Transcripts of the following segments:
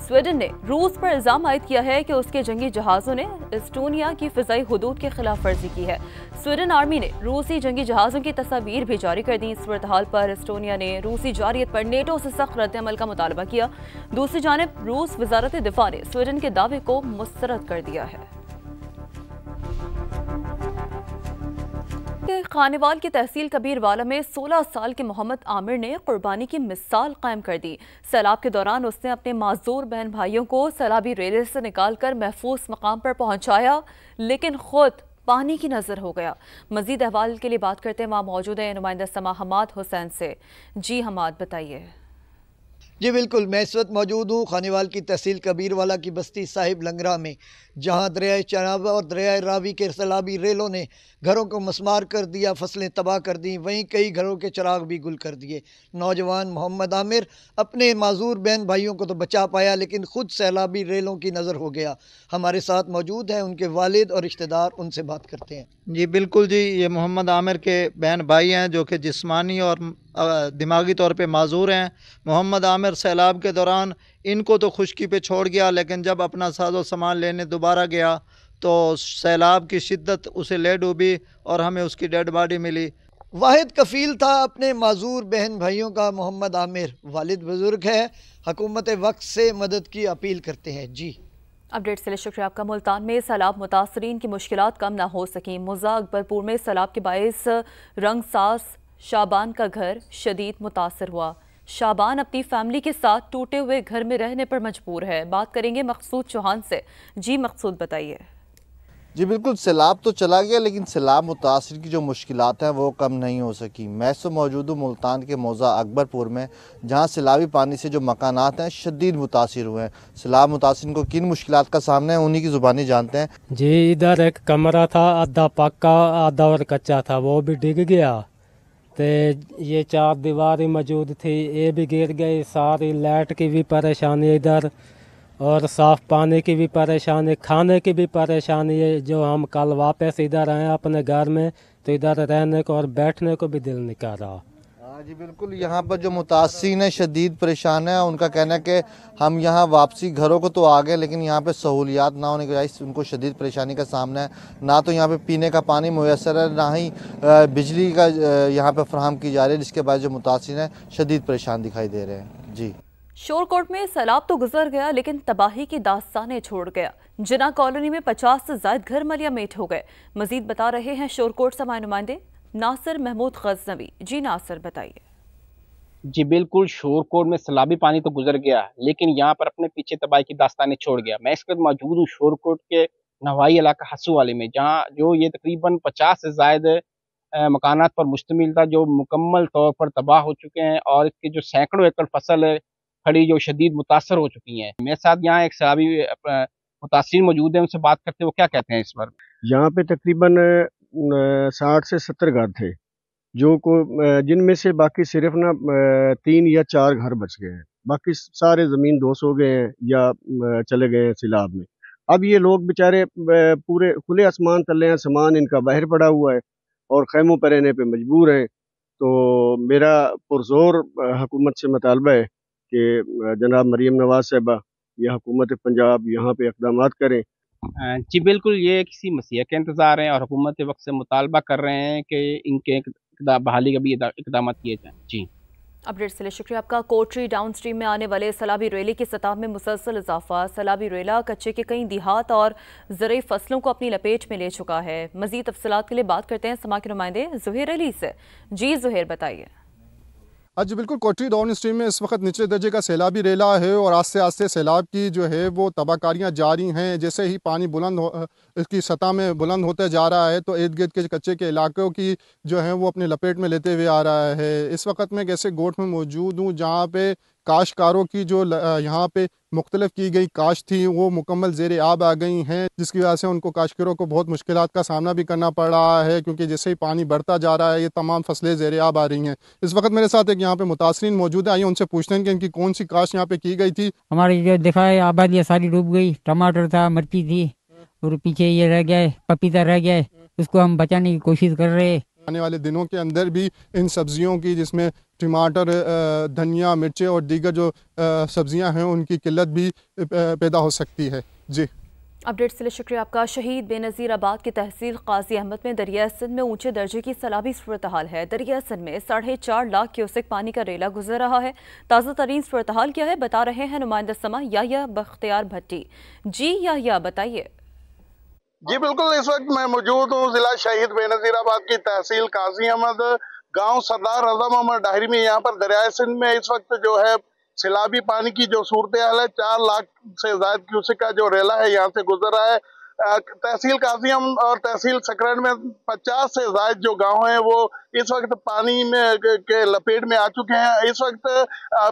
Sweden ने रूस पर इल्जाम आयद किया है कि उसके जंगी जहाज़ों ने एस्टोनिया की फ़िज़ाई हुदूद की खिलाफ वर्जी की है। स्वीडन आर्मी ने रूसी जंगी जहाज़ों की तस्वीर भी जारी कर दी। इस सूरत-हाल पर एस्टोनिया ने रूसी जारियत पर नेटो से सख्त रद्द-ए-अमल का मुतालबा किया। दूसरी जानिब रूस वज़ारत दिफा ने स्वीडन के दावे को मुस्तरद कर दिया है। खानेवाल की तहसील कबीरवाला में 16 साल के मोहम्मद आमिर ने कुर्बानी की मिसाल कायम कर दी। सैलाब के दौरान उसने अपने माजूर बहन भाइयों को सैलाबी रेले से निकालकर महफूज मकाम पर पहुंचाया, लेकिन खुद पानी की नजर हो गया। मजीद अहवाल के लिए बात करते हैं, वहाँ मौजूद है नुमाइंदा समा हमाद हुसैन से। जी हमाद, बताइए। जी बिल्कुल, मैं इस वक्त मौजूद हूँ खानेवाल की तहसील कबीरवाला की बस्ती साहिब लंगरा में, जहाँ दरियाए चनाब और दरियाए रावी के सैलाबी रेलों ने घरों को मसमार कर दिया, फसलें तबाह कर दी, वहीं कई घरों के चिराग भी गुल कर दिए। नौजवान मोहम्मद आमिर अपने माजूर बहन भाइयों को तो बचा पाया, लेकिन खुद सैलाबी रेलों की नज़र हो गया। हमारे साथ मौजूद हैं उनके वालिद और रिश्तेदार, उनसे बात करते हैं। जी बिल्कुल जी, ये मोहम्मद आमिर के बहन भाई हैं जो कि जिस्मानी और दिमागी तौर पे माजूर हैं। मोहम्मद आमिर सैलाब के दौरान इनको तो खुशकी पे छोड़ गया, लेकिन जब अपना साजो सामान लेने दोबारा गया तो सैलाब की शिद्दत उसे ले डूबी और हमें उसकी डेड बॉडी मिली। वाहिद कफील था अपने माजूर बहन भाइयों का मोहम्मद आमिर। वालिद बुजुर्ग है, हुकूमत वक्त से मदद की अपील करते हैं। जी अपडेट के लिए शुक्रिया आपका। मुल्तान में सैलाब मुतासरीन की मुश्किलात कम ना हो सकी। मुज़ा अकबरपुर में सैलाब के बायस रंगसाज शाबान का घर शदीद मुतासर हुआ। शाबान अपनी फैमिली के साथ टूटे हुए घर में रहने पर मजबूर है। बात करेंगे मकसूद चौहान से। जी मकसूद, बताइए। जी बिल्कुल, सैलाब तो चला गया, लेकिन सैलाब मुतासर की जो मुश्किलात हैं वो कम नहीं हो सकी। मैं तो मौजूद हूँ मुल्तान के मौज़ा अकबरपुर में, जहाँ सैलाबी पानी से जो मकानात हैं शदीद मुतासर हुए हैं। सैलाब मुतासरीन को किन मुश्किलात का सामना है, उन्हीं की ज़ुबानी जानते हैं। जी, इधर एक कमरा था, आधा पक्का आधा और कच्चा था, वो भी डिग गया। तो ये 4 दीवारें मौजूद थी, ये भी गिर गई। सारी लाइट की भी परेशानी इधर, और साफ़ पानी की भी परेशानी, खाने की भी परेशानी है। जो हम कल वापस इधर आए अपने घर में, तो इधर रहने को और बैठने को भी दिल नहीं कर रहा। जी बिल्कुल, यहाँ पर जो मुतासिरीन है शदीद परेशान है। उनका कहना है कि हम यहाँ वापसी घरों को तो आ गए, लेकिन यहाँ पे सहूलियात ना होने की वजह से उनको शदीद परेशानी का सामना है। ना तो यहाँ पे पीने का पानी मुयसर है, ना ही बिजली का यहाँ पे फराहम की जा रही है, जिसके बाद जो मुतासिरीन है शदीद परेशान दिखाई दे रहे हैं। जी, शोरकोट में सैलाब तो गुजर गया, लेकिन तबाही की दास्तानें छोड़ गया। जिना कॉलोनी में 50 से ज्यादा घर मलिया मेट हो गए। मजीद बता रहे हैं शोरकोट से हमारे नुमाइंदे नासिर महमूद गजनवी। जी नासिर, बताइए। जी बिल्कुल, शोरकोट में सैलाबी पानी तो गुजर गया, लेकिन यहाँ पर अपने पीछे तबाही की दास्तानें छोड़ गया। मैं इस वक्त मौजूद हूँ शोरकोट के नवाई इलाका हसू वाले में, जहाँ जो ये तकरीबन 50 से ज्यादा मकानात पर मुश्तमिल था, जो मुकम्मल तौर पर तबाह हो चुके हैं, और इसके जो सैकड़ों एकड़ फसल खड़ी जो शदीद मुतासर हो चुकी हैं। मेरे साथ यहाँ एक सैलाबी मुतासिर मौजूद है, उनसे बात करते हैं वो क्या कहते हैं इस पर। यहाँ पे तकरीबन 60 से 70 घर थे, जो को जिनमें से बाकी सिर्फ ना 3 या 4 घर बच गए हैं। बाकी सारे ज़मीन दोष हो गए हैं या चले गए हैं सैलाब में। अब ये लोग बेचारे पूरे खुले आसमान तले हैं, सामान इनका बाहर पड़ा हुआ है और खैमों पर रहने पे मजबूर हैं। तो मेरा पुरजोर हुकूमत से मुतालबा है कि जनाब मरीम नवाज साहबा या हुकूमत पंजाब यहाँ पे इक़दामात करें। जी बिल्कुल, ये किसी मसीहा के इंतज़ार हैं और हुकूमत वक्त से मुतालबा कर रहे हैं कि इनके बहाली का भी इक़दाम किए जाएँ। जी, अपडेट्स के लिए शुक्रिया आपका। कोटरी डाउन स्ट्रीम में आने वाले सैलाबी रेले की सतह में मुसलसल इजाफा। सैलाबी रेला कच्चे के कई देहात और ज़रई फसलों को अपनी लपेट में ले चुका है। मजीद तफसीलात के लिए बात करते हैं समा के नुमाइंदे ज़ुहैर अली से। जी ज़ुहैर, बताइए। जी बिल्कुल, कोटरी डाउन स्ट्रीम में इस वक्त निचले दर्जे का सैलाबी रेला है और आस्ते आस्ते सैलाब की जो है वो तबाहकारियाँ जारी हैं। जैसे ही पानी इसकी सतह में बुलंद होते जा रहा है, तो इर्द गिर्द के कच्चे के इलाकों की जो है वो अपने लपेट में लेते हुए आ रहा है। इस वक्त मैं कैसे गोट में मौजूद हूँ, जहाँ पे काश्तकारों की जो यहाँ पे मुख्तलिफ की गई काश्त थी वो मुकम्मल ज़ेर आब आ गई हैं, जिसकी वजह से उनको काश्तकारों को बहुत मुश्किलात का सामना भी करना पड़ रहा है, क्योंकि जैसे ही पानी बढ़ता जा रहा है ये तमाम फसलें ज़ेर आब आ रही हैं। इस वक्त मेरे साथ एक यहाँ पे मुतासरीन मौजूद है, आइए उनसे पूछते हैं कि इनकी कौन सी काश्त यहाँ पे की गई थी। हमारी जो दिखाए आबादी सारी डूब गई, टमाटर था, मिर्ची थी, और पीछे ये रह गया, पपीता रह गया, उसको हम बचाने की कोशिश कर रहे हैं। आने वाले दिनों के अंदर भी इन सब्जियों की, जिसमें टमाटर, धनिया, मिर्चें और दीगर जो सब्जियां हैं उनकी किल्लत भी पैदा हो सकती है। जी, अपडेट के लिए शुक्रिया आपका। शहीद बेनज़ीर आबाद की तहसील काजी अहमद में दरिया सिंध में ऊंचे दर्जे की सैलाबी सूरत-हाल है। दरिया सिंध में 4.5 लाख क्यूसेक पानी का रेला गुजर रहा है। ताज़ा तरीन सूरत-हाल क्या है, बता रहे हैं नुमाइंदा समा याह्या बख्तियार भट्टी। जी याह्या, बताइए। जी बिल्कुल, इस वक्त मैं मौजूद हूँ जिला शहीद बेनज़ीराबाद की तहसील काजी अहमद गांव सरदार रज़ा मोहम्मद डाहरी में। यहाँ पर दरियाए सिंध में इस वक्त जो है सैलाबी पानी की जो सूरत हाल है, 4 लाख से ज्यादा क्यूसेक का जो रेला है यहाँ से गुजर रहा है। तहसील काजी अहमद और तहसील सकरन में 50 से ज्यादा जो गांव हैं वो इस वक्त पानी में के लपेट में आ चुके हैं। इस वक्त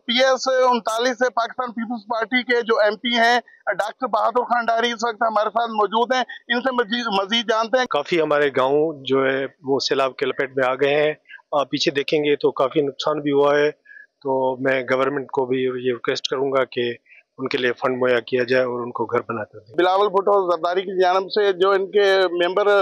PS 39 से पाकिस्तान पीपल्स पार्टी के जो MP हैं डॉक्टर बहादुर खान डाहरी इस वक्त हमारे साथ मौजूद हैं। इनसे मजीद जानते हैं। काफी हमारे गाँव जो है वो सैलाब के लपेट में आ गए हैं। आप पीछे देखेंगे तो काफी नुकसान भी हुआ है। तो मैं गवर्नमेंट को भी ये रिक्वेस्ट करूंगा कि उनके लिए फंड मुहैया किया जाए और उनको घर बनाकर दें। बिलावल भुट्टो जरदारी की जानब से जो इनके मेंबर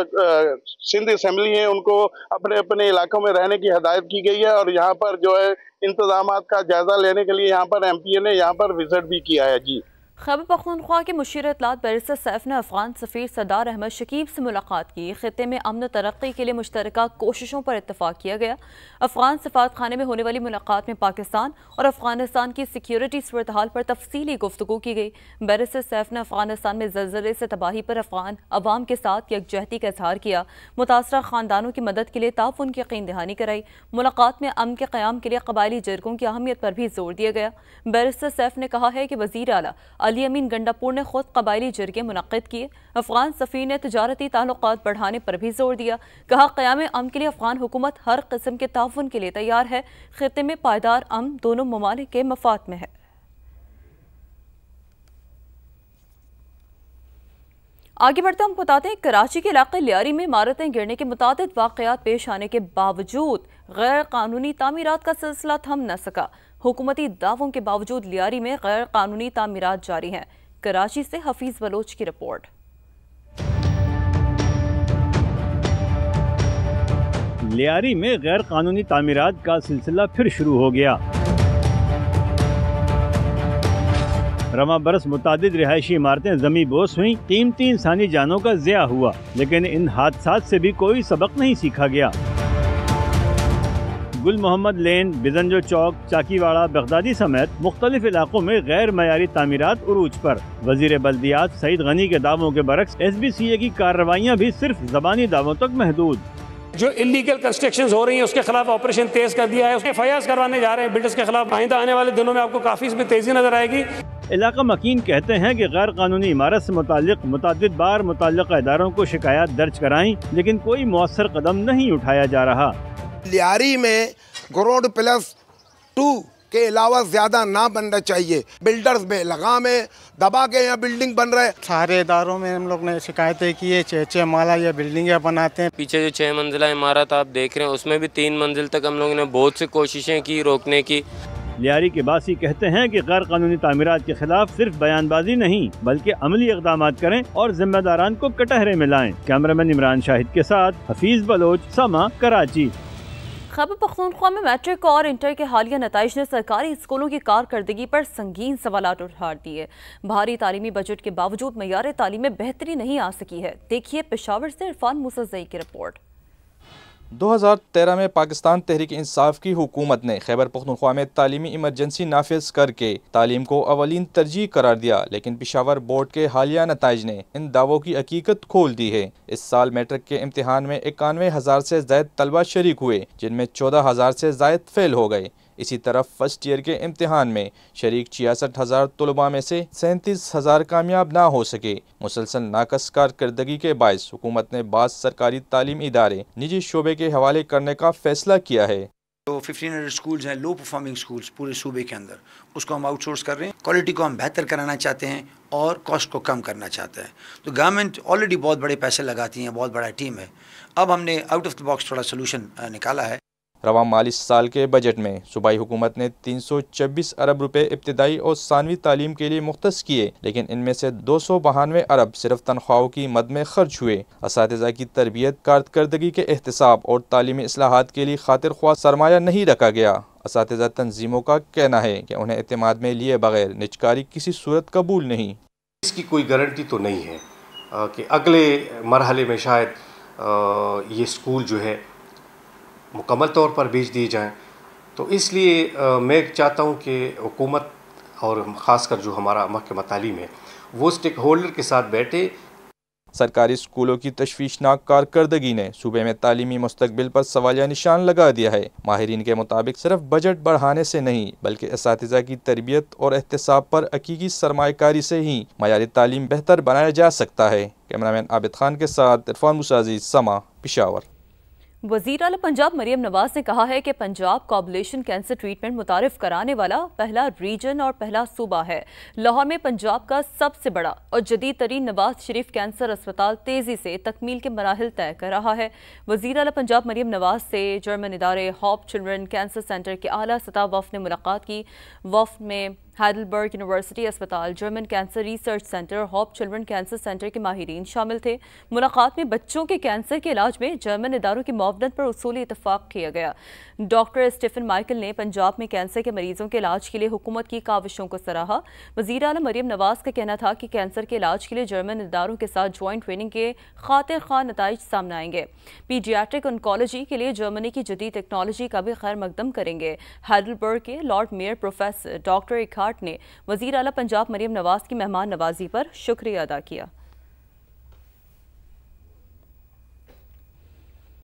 सिंध असेंबली हैं उनको अपने अपने इलाकों में रहने की हिदायत की गई है और यहाँ पर जो है इंतजामात का जायजा लेने के लिए यहाँ पर MPA ने यहाँ पर विजिट भी किया है। जी, खैबर पख्तूनख्वा के मुशीर इत्तलात बैरिस्टर सैफ ने अफगान सफ़ीर सरदार अहमद शकीब से मुलाकात की। खित्ते में अमन तरक्की के लिए मुश्तरका कोशिशों पर इत्तफाक किया गया। अफगान सफारत खाने में होने वाली मुलाकात में पाकिस्तान और अफगानिस्तान की सिक्योरिटी सूरत हाल पर तफसीली गुफ्तगू की गई। बैरिस्टर सैफ ने अफगानिस्तान में ज़लज़ले से तबाही पर अफगान अवाम के साथ यकजहती का इजहार किया। मुतासरा ख़ानदानों की मदद के लिए ताउन की यकीन दहानी कराई। मुलाकात में अमन के क़याम के लिए कबायली जरगों की अहमियत पर भी जोर दिया गया। बैरिस्टर सैफ ने कहा है कि वज़ीर आला अली अमीन गंडापुर ने खुद कबायली जरगे मुनक्किद किए। अफगान सफ़ीर ने तिजारती ताल्लुकात बढ़ाने पर भी जोर दिया। कहा क़याम अमन के लिए अफगान हुकूमत हर किस्म के ताउन के लिए तैयार है। खित्ते में पायदार अमन दोनों ममालिक के मफाद में है। आगे बढ़ते हम बताते हैं, कराची के इलाके लियारी में इमारतें गिरने के मुतादिद वाक़यात पेश आने के बावजूद गैर कानूनी तामीरात का सिलसिला थम न सका। हुकूमती दावों के बावजूद लियारी में गैर कानूनी तामीरात जारी हैं। कराची से हफीज बलोच की रिपोर्ट। लियारी में गैर कानूनी तामीरात का सिलसिला फिर शुरू हो गया। रवा बरस मुतादिद रिहायशी इमारतें जमी बोस हुई, कीमती इंसानी जानों का ज़िया हुआ, लेकिन इन हादसात से भी कोई सबक नहीं सीखा गया। गुल मोहम्मद लेन, बिजंजो चौक, चाकीवाड़ा, बगदादी समेत मुख्तलिफ इलाकों में गैर मयारी तामीरात उरूज पर। वजीर बल्दियात सईद गनी के दावों के बरक्स SBCA की कार्रवाइयाँ भी सिर्फ ज़बानी दावों तक महदूद। जो इलीगल कंस्ट्रक्शंस हो रही हैं उसके खिलाफ ऑपरेशन तेज कर दिया है। FIRs करवाने जा रहे हैं बिल्डर्स के खिलाफ। आइंदा आने वाले दिनों में आपको काफी इसमें तेजी नजर आएगी। इलाका मकीन कहते हैं कि गैर कानूनी इमारत से मुताल्लिक बार मुतल्लिका इदारों को शिकायत दर्ज कराई, लेकिन कोई मौसर कदम नहीं उठाया जा रहा। लियारी में ग्राउंड प्लस 2 के अलावा ज्यादा ना बनना चाहिए। बिल्डर्स में लगाम है, दबा के यहाँ बिल्डिंग बन रहे। सारे इदारों में हम लोग ने शिकायतें की है, 6 माला ये बिल्डिंगें बनाते हैं। पीछे जो 6 मंजिला इमारत आप देख रहे हैं उसमें भी 3 मंजिल तक हम लोगों ने बहुत सी कोशिशें की रोकने की। लियारी के बासी कहते हैं कि गैर कानूनी तामीरात के खिलाफ सिर्फ बयानबाजी नहीं बल्कि अमली इक़दाम करें और जिम्मेदारान को कटहरे में लाएं। कैमरामैन इमरान शाहिद के साथ हफीज बलोच, समा, कराची। खैबर पख्तूनख्वा में मैट्रिक और इंटर के हालिया नताइज ने सरकारी स्कूलों की कारकर्दगी पर संगीन सवालात उठा दिए। भारी तालीमी बजट के बावजूद मयार तालीम में बेहतरी नहीं आ सकी है। देखिए पेशावर से इरफान मूसा की रिपोर्ट। 2013 में पाकिस्तान तहरीक इंसाफ की हुकूमत ने खैबर पख्तूनख्वा में तालीमी इमरजेंसी नाफिज करके तालीम को अवलीन तरजीह करार दिया, लेकिन पेशावर बोर्ड के हालिया नताइज ने इन दावों की हकीकत खोल दी है। इस साल मैट्रिक के इम्तिहान में 91,000 से ज़ायद तलबा शरीक हुए, जिनमें 14,000 से ज़ायद फेल हो गए। इसी तरफ फर्स्ट ईयर के इम्तिहान में शरीक 66,000 तलबा में से 37,000 कामयाब ना हो सके। मुसलसल नाकस कारकर्दगी के बायस हुकूमत ने बाज़ सरकारी तालीम इदारे निजी शोबे के हवाले करने का फैसला किया है। तो 1500 स्कूल्स हैं, लो परफॉर्मिंग स्कूल्स पूरे सूबे के अंदर, उसको हम आउटसोर्स कर रहे हैं। क्वालिटी को हम बेहतर कराना चाहते हैं और कॉस्ट को कम करना चाहते हैं। तो गवर्नमेंट ऑलरेडी बहुत बड़े पैसे लगाती हैं, बहुत बड़ा टीम है। अब हमने आउट ऑफ द बॉक्स थोड़ा सोल्यूशन निकाला है। रवा माली साल के बजट में सूबाई हुकूमत ने 326 अरब रुपए इब्तिदाई और सानवी तालीम के लिए मुख्तस किए, लेकिन इनमें से 292 अरब सिर्फ तनख्वाहों की मद में खर्च हुए। असातिज़ा की तरबियत, कारकर्दगी के एहतसाब और तालीमी इस्लाहात के लिए खातिर ख्वाह सरमाया नहीं रखा गया। اساتذہ تنظیموں کا کہنا ہے کہ انہیں اعتماد میں لیے بغیر نجکاری کسی صورت قبول نہیں۔ اس کی کوئی گارنٹی تو نہیں ہے کہ اگلے مرحلے میں شاید یہ سکول جو ہے مکمل طور پر بھیج دیے جائیں، تو اس لیے میں چاہتا ہوں کہ حکومت اور خاص کر جو ہمارا محکمہ تعلیم ہے وہ اسٹیک ہولڈر کے ساتھ بیٹھے۔ سرکاری اسکولوں کی تشویشناک کارکردگی نے صوبے میں تعلیمی مستقبل پر سوالیہ نشان لگا دیا ہے۔ ماہرین کے مطابق صرف بجٹ بڑھانے سے نہیں بلکہ اساتذہ کی تربیت اور احتساب پر حقیقی سرمایہ کاری سے ہی معیاری تعلیم بہتر بنایا جا سکتا ہے۔ کیمرامین عابد خان کے ساتھ عرفان موسیٰ، سما، پشاور۔ وزیر اعلیٰ پنجاب مریم نواز نے کہا ہے کہ پنجاب کوآگولیشن کینسر ٹریٹمنٹ متعارف کرانے والا پہلا ریجن اور پہلا صوبہ ہے۔ لاہور میں پنجاب کا سب سے بڑا اور جدید ترین نواز شریف کینسر اسپتال تیزی سے تکمیل کے مراحل طے کر رہا ہے۔ وزیر اعلیٰ پنجاب مریم نواز سے جرمن ادارے ہوپ چلڈرن کینسر سینٹر کے اعلیٰ سطح وفد نے ملاقات کی۔ وفد میں ہائیڈلبرگ یونیورسٹی اسپتال، جرمن کینسر ریسرچ سینٹر اور ہوپ چلڈرن کینسر سینٹر کے ماہرین شامل تھے۔ ملاقات میں بچوں کے کینسر کے علاج میں جرمن اداروں کی معاونت پر اصولی اتفاق کیا گیا۔ ڈاکٹر اسٹیفن مائیکل نے پنجاب میں کینسر کے مریضوں کے علاج کے لیے حکومت کی کاوشوں کو سراہا۔ وزیر اعلیٰ مریم نواز کا کہنا تھا کہ کینسر کے علاج کے لیے جرمن اداروں کے ساتھ جوائنٹ ٹریننگ کے خاطر خواہ نتائج سامنے آئیں گے۔ پیڈیاٹرک انکالوجی کے لیے جرمنی کی جدید ٹیکنالوجی کا بھی خیر مقدم کریں گے۔ ہائیڈلبرگ کے لارڈ میئر پروفیسر ڈاکٹر ایکہارٹ نے وزیر اعلیٰ پنجاب مریم نواز کی مہمان نوازی پر شکریہ ادا کیا۔